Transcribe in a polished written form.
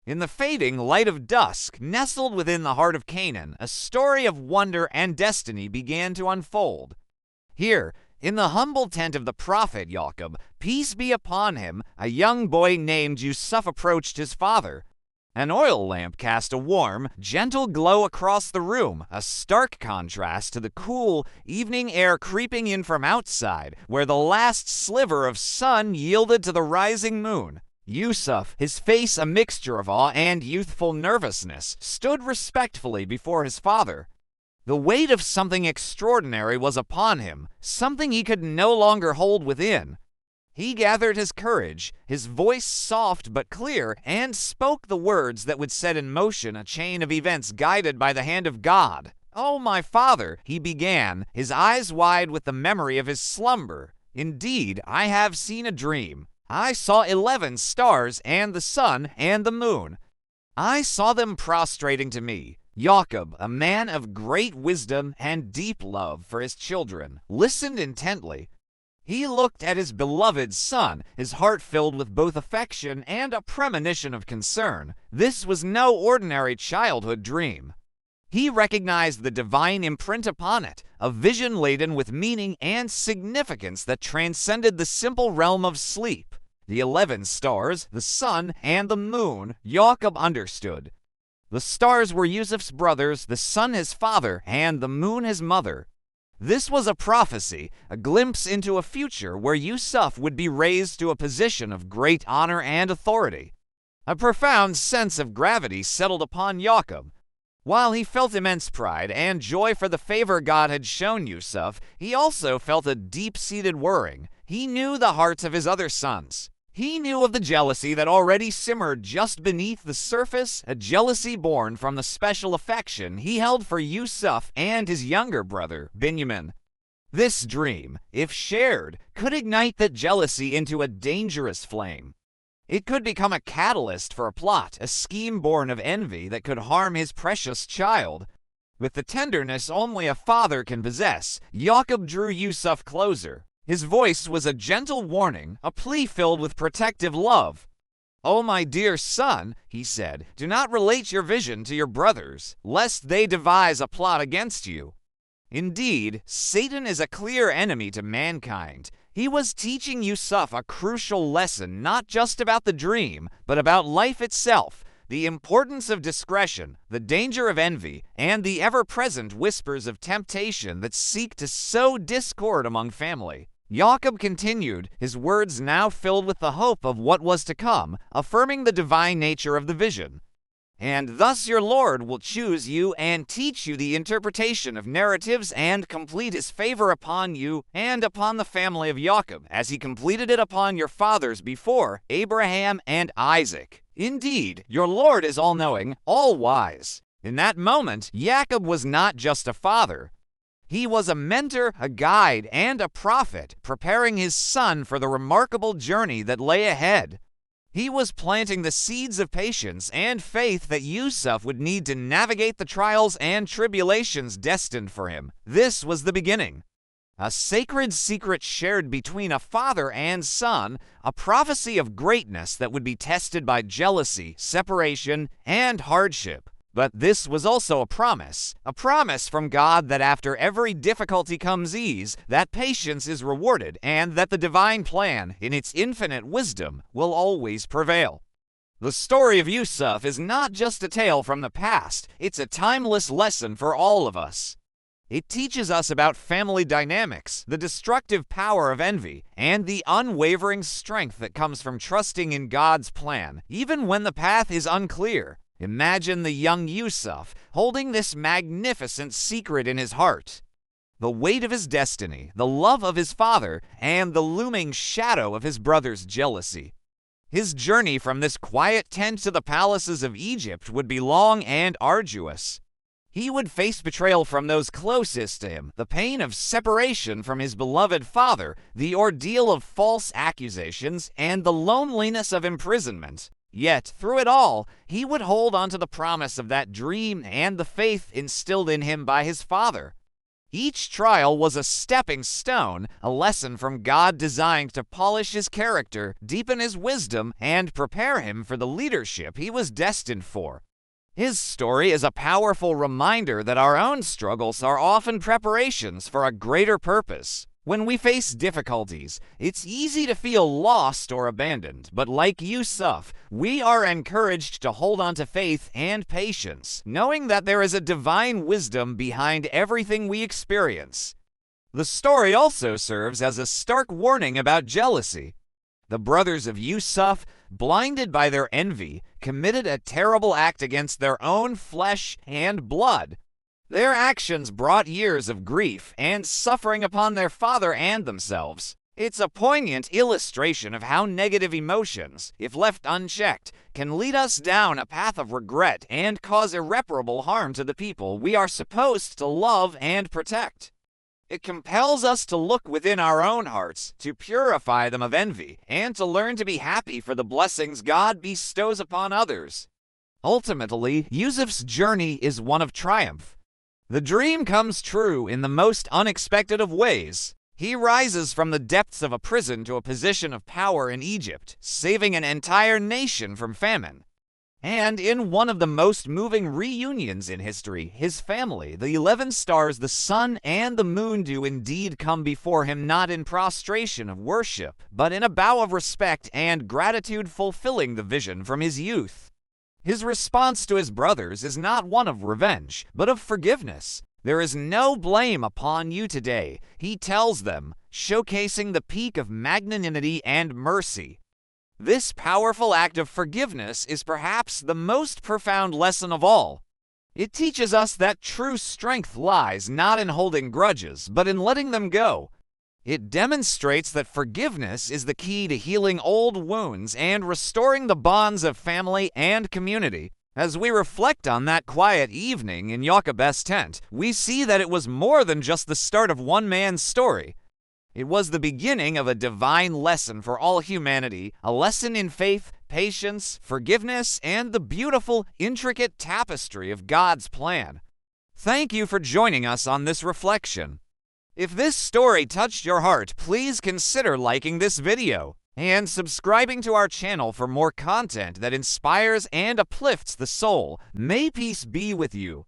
In the fading light of dusk, nestled within the heart of Canaan, a story of wonder and destiny began to unfold. Here, in the humble tent of the prophet Yaqub, peace be upon him, a young boy named Yusuf approached his father. An oil lamp cast a warm, gentle glow across the room, a stark contrast to the cool, evening air creeping in from outside, where the last sliver of sun yielded to the rising moon. Yusuf, his face a mixture of awe and youthful nervousness, stood respectfully before his father. The weight of something extraordinary was upon him, something he could no longer hold within. He gathered his courage, his voice soft but clear, and spoke the words that would set in motion a chain of events guided by the hand of God. "Oh, my father," he began, his eyes wide with the memory of his slumber. "Indeed, I have seen a dream. I saw 11 stars and the sun and the moon. I saw them prostrating to me." Yaqub, a man of great wisdom and deep love for his children, listened intently. He looked at his beloved son, his heart filled with both affection and a premonition of concern. This was no ordinary childhood dream. He recognized the divine imprint upon it, a vision laden with meaning and significance that transcended the simple realm of sleep. The 11 stars, the sun, and the moon, Yaqub understood. The stars were Yusuf's brothers, the sun his father, and the moon his mother. This was a prophecy, a glimpse into a future where Yusuf would be raised to a position of great honor and authority. A profound sense of gravity settled upon Yaqub. While he felt immense pride and joy for the favor God had shown Yusuf, he also felt a deep-seated worrying. He knew the hearts of his other sons. He knew of the jealousy that already simmered just beneath the surface, a jealousy born from the special affection he held for Yusuf and his younger brother, Binyamin. This dream, if shared, could ignite that jealousy into a dangerous flame. It could become a catalyst for a plot, a scheme born of envy that could harm his precious child. With the tenderness only a father can possess, Yaqub drew Yusuf closer. His voice was a gentle warning, a plea filled with protective love. "Oh, my dear son," he said, "do not relate your vision to your brothers, lest they devise a plot against you. Indeed, Satan is a clear enemy to mankind. He was teaching Yusuf a crucial lesson not just about the dream, but about life itself, the importance of discretion, the danger of envy, and the ever-present whispers of temptation that seek to sow discord among family." Yaqub continued, his words now filled with the hope of what was to come, affirming the divine nature of the vision. "And thus your Lord will choose you and teach you the interpretation of narratives and complete his favor upon you and upon the family of Yaqub, as he completed it upon your fathers before, Abraham and Isaac. Indeed, your Lord is all-knowing, all-wise." In that moment, Yaqub was not just a father. He was a mentor, a guide, and a prophet, preparing his son for the remarkable journey that lay ahead. He was planting the seeds of patience and faith that Yusuf would need to navigate the trials and tribulations destined for him. This was the beginning. A sacred secret shared between a father and son, a prophecy of greatness that would be tested by jealousy, separation, and hardship. But this was also a promise from God that after every difficulty comes ease, that patience is rewarded, and that the divine plan, in its infinite wisdom, will always prevail. The story of Yusuf is not just a tale from the past, it's a timeless lesson for all of us. It teaches us about family dynamics, the destructive power of envy, and the unwavering strength that comes from trusting in God's plan, even when the path is unclear. Imagine the young Yusuf holding this magnificent secret in his heart. The weight of his destiny, the love of his father, and the looming shadow of his brother's jealousy. His journey from this quiet tent to the palaces of Egypt would be long and arduous. He would face betrayal from those closest to him, the pain of separation from his beloved father, the ordeal of false accusations, and the loneliness of imprisonment. Yet, through it all, he would hold on to the promise of that dream and the faith instilled in him by his father. Each trial was a stepping stone, a lesson from God designed to polish his character, deepen his wisdom, and prepare him for the leadership he was destined for. His story is a powerful reminder that our own struggles are often preparations for a greater purpose. When we face difficulties, it's easy to feel lost or abandoned, but like Yusuf, we are encouraged to hold on to faith and patience, knowing that there is a divine wisdom behind everything we experience. The story also serves as a stark warning about jealousy. The brothers of Yusuf, blinded by their envy, committed a terrible act against their own flesh and blood. Their actions brought years of grief and suffering upon their father and themselves. It's a poignant illustration of how negative emotions, if left unchecked, can lead us down a path of regret and cause irreparable harm to the people we are supposed to love and protect. It compels us to look within our own hearts, to purify them of envy, and to learn to be happy for the blessings God bestows upon others. Ultimately, Yusuf's journey is one of triumph. The dream comes true in the most unexpected of ways. He rises from the depths of a prison to a position of power in Egypt, saving an entire nation from famine. And in one of the most moving reunions in history, his family, the 11 stars, the sun, and the moon do indeed come before him, not in prostration of worship, but in a bow of respect and gratitude, fulfilling the vision from his youth. His response to his brothers is not one of revenge, but of forgiveness. There is no blame upon you today, he tells them, showcasing the peak of magnanimity and mercy. This powerful act of forgiveness is perhaps the most profound lesson of all. It teaches us that true strength lies not in holding grudges, but in letting them go. It demonstrates that forgiveness is the key to healing old wounds and restoring the bonds of family and community. As we reflect on that quiet evening in Yaqub's tent, we see that it was more than just the start of one man's story. It was the beginning of a divine lesson for all humanity, a lesson in faith, patience, forgiveness, and the beautiful, intricate tapestry of God's plan. Thank you for joining us on this reflection. If this story touched your heart, please consider liking this video and subscribing to our channel for more content that inspires and uplifts the soul. May peace be with you.